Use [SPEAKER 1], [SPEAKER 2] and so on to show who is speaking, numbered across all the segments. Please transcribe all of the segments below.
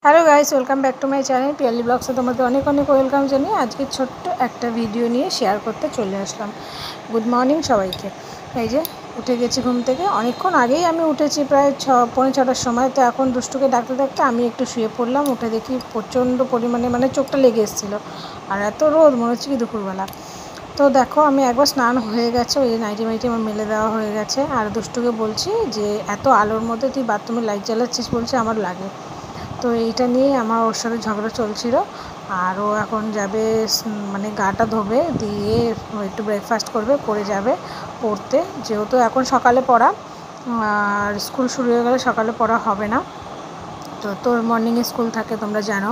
[SPEAKER 1] Hello guys, welcome back to my channel Piyali ব্লগসে তোমাদের অনেক অনেক ওয়েলকাম জানিয়ে আজকে ছোট্ট একটা ভিডিও নিয়ে শেয়ার করতে চলে আসলাম। গুড মর্নিং সবাইকে। এই যে উঠে গেছি ঘুম থেকে, অনেকক্ষণ আগেই আমি উঠেছি, প্রায় পৌনে ছটার সময়। তো এখন দুষ্টুকে ডাকতে ডাকতে আমি একটু শুয়ে পড়লাম। উঠে দেখি প্রচণ্ড পরিমাণে চোখটা লেগে এসেছিলো, আর এত রোদ মনে হচ্ছে কি দুপুরবেলা। তো দেখো আমি একবার স্নান হয়ে গেছে, ওই যে নাইটি মাইটি আমার মেলে দেওয়া হয়ে গেছে। আর দুষ্টুকে বলছি যে এত আলোর মধ্যে তুই বাথরুমে লাইট জ্বালাচ্ছিস, বলছে আমার লাগে। তো এইটা নিয়ে আমার ওর সাথে ঝগড়া চলছিল। আর ও এখন যাবে, গাটা ধোবে, দিয়ে একটু ব্রেকফাস্ট করবে, করে যাবে পড়তে। যেহেতু এখন সকালে পড়া, আর স্কুল শুরু হয়ে গেলে সকালে পড়া হবে না। তো তোর মর্নিংয়ে স্কুল থাকে তোমরা জানো।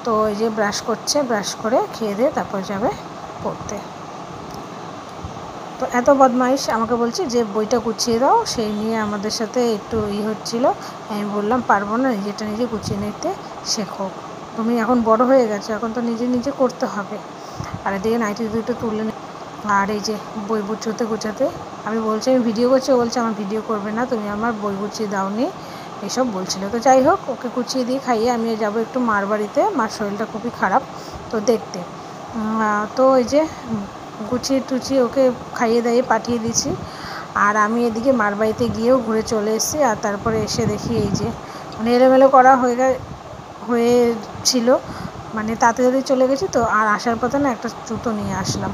[SPEAKER 1] তো এই যে ব্রাশ করছে, ব্রাশ করে খেয়ে দিয়ে তারপর যাবে পড়তে। তো এত বদমাইশ, আমাকে বলছে যে বইটা গুছিয়ে দাও, সেই নিয়ে আমাদের সাথে একটু হচ্ছিল। আমি বললাম পারবো না, নিজেটা নিজে গুছিয়ে নিতে শেখো, তুমি এখন বড় হয়ে গেছো, এখন তো নিজে নিজে করতে হবে। আর এদিকে নাইটি দুটো তুলে নি। আর এই যে বই গুছোতে গুছাতে আমি বলছি আমি ভিডিও করছি, ও বলছে আমার ভিডিও করবে না, তুমি আমার বই গুছিয়ে দাওনি, এসব বলছিল। তো যাই হোক, ওকে গুছিয়ে দিয়ে খাইয়ে আমি যাব একটু মার বাড়িতে। মার শরীরটা খুবই খারাপ, তো দেখতে। তো এই যে গুছিয়ে টুচিয়ে ওকে খাইয়ে দাইয়ে পাঠিয়ে দিয়েছি। আর আমি এদিকে মার বাড়িতে গিয়েও ঘুরে চলে এসেছি। আর তারপরে এসে দেখি এই যে এলোমেলো করা হয়েছিল, তাড়াতাড়ি চলে গেছি তো। আর আসার পথে না একটা জুতো নিয়ে আসলাম।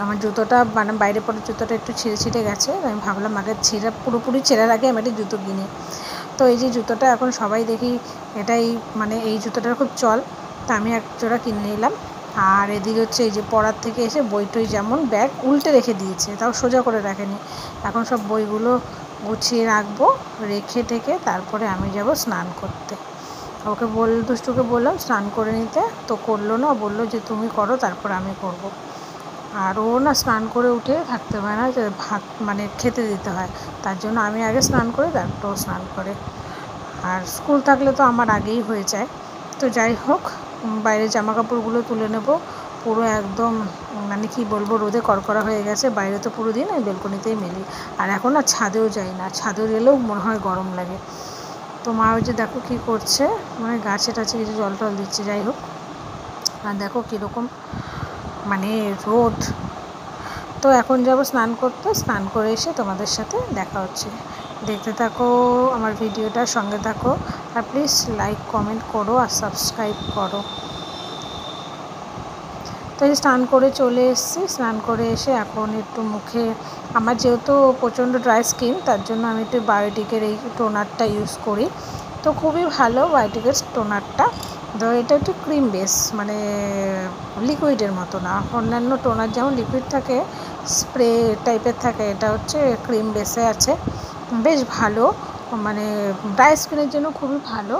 [SPEAKER 1] আমার জুতোটা বাইরে পরে জুতোটা একটু ছিঁড়ে ছিঁড়ে গেছে। আমি ভাবলাম আগে পুরোপুরি ছেঁড়ার আগে আমি একটা জুতো কিনি। তো এই যে জুতোটা এখন সবাই দেখি এটাই, এই জুতোটার খুব চল, তা আমি এক জোড়া কিনে নিলাম। আর এদিকে হচ্ছে এই যে পড়ার থেকে এসে বই টই যেমন ব্যাগ উল্টে রেখে দিয়েছে, তাও সোজা করে রাখেনি। এখন সব বইগুলো গুছিয়ে রাখবো, রেখে টেকে তারপরে আমি যাব স্নান করতে। ওকে দুষ্টুকে বললাম স্নান করে নিতে, তো করলো না, বললো যে তুমি করো তারপর আমি করব। আর ও না স্নান করে উঠে থাকতে পারে না, যে ভাত খেতে দিতে হয়, তার জন্য আমি আগে স্নান করি, তারপর ও স্নান করে। আর স্কুল থাকলে তো আমার আগেই হয়ে যায়। তো যাই হোক, বাইরে জামা কাপড়গুলো তুলে নেব। পুরো একদম কি বলবো, রোদে কড়কড়া হয়ে গেছে। বাইরে তো পুরো দিন আমি বেলকনিতেই মেলি। আর এখন না ছাদেও যাই না, ছাদেও গেলেও মনে হয় গরম লাগে। তো মা ওই যে দেখো কী করছে, গাছে টাছে কিছু জল টল দিচ্ছে। যাই হোক, আর দেখো কীরকম রোদ। তো এখন যাব স্নান করতে, স্নান করে এসে তোমাদের সাথে দেখা হচ্ছে। দেখতে থাকো আমার ভিডিওটা, সঙ্গে থাকো। আর প্লিজ লাইক কমেন্ট করো আর সাবস্ক্রাইব করো। তো এই স্নান করে চলে এসেছি। স্নান করে এসে এখন একটু মুখে, আমার যেহেতু প্রচণ্ড ড্রাই স্কিন, তার জন্য আমি একটু বায়োটিকের এই টোনারটা ইউজ করি। তো খুবই ভালো বায়োটিকের টোনারটা। তো এটা একটু ক্রিম বেস, লিকুইডের মতো না। অন্যান্য টোনার যেমন লিকুইড থাকে, স্প্রে টাইপের থাকে, এটা হচ্ছে ক্রিম বেসে আছে। বেশ ভালো, ড্রাই স্কিনের জন্য খুবই ভালো।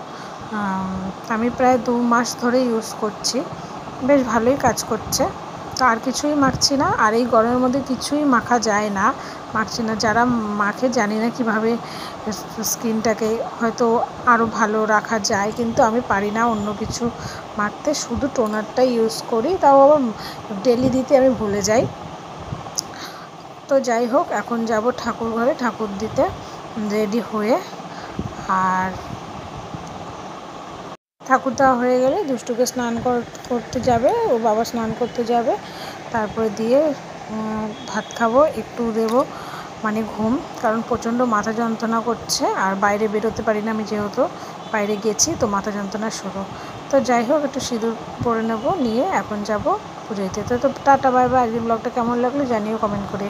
[SPEAKER 1] আমি প্রায় 2 মাস ধরে ইউজ করছি, বেশ ভালোই কাজ করছে। তো আর কিছুই মাখছি না। আর এই গরমের মধ্যে কিছুই মাখা যায় না, মাখছি না। যারা মাখে জানি না কীভাবে স্কিনটাকে হয়তো আরও ভালো রাখা যায়, কিন্তু আমি পারি না অন্য কিছু মাখতে, শুধু টোনারটাই ইউজ করি, তাও আবার ডেলি দিতে আমি ভুলে যাই। তো যাই হোক, এখন যাব ঠাকুর ঘরে ঠাকুর দিতে, রেডি হয়ে। আর ঠাকুর দেওয়া হয়ে গেলে দুষ্টুকে স্নান করতে যাবে, ও বাবা স্নান করতে যাবে, তারপরে দিয়ে ভাত খাবো, একটু দেবো ঘুম, কারণ প্রচণ্ড মাথা যন্ত্রণা করছে। আর বাইরে বেরোতে পারি না আমি, যেহেতু বাইরে গেছি, তো মাথা যন্ত্রণা শুরু। তো যাই হোক, একটু সিঁদুর পরে নেবো, নিয়ে এখন যাব পুজো দিতে। তো টাটা বাই বাই। আজকের ব্লগটা কেমন লাগলো জানিও কমেন্ট করে।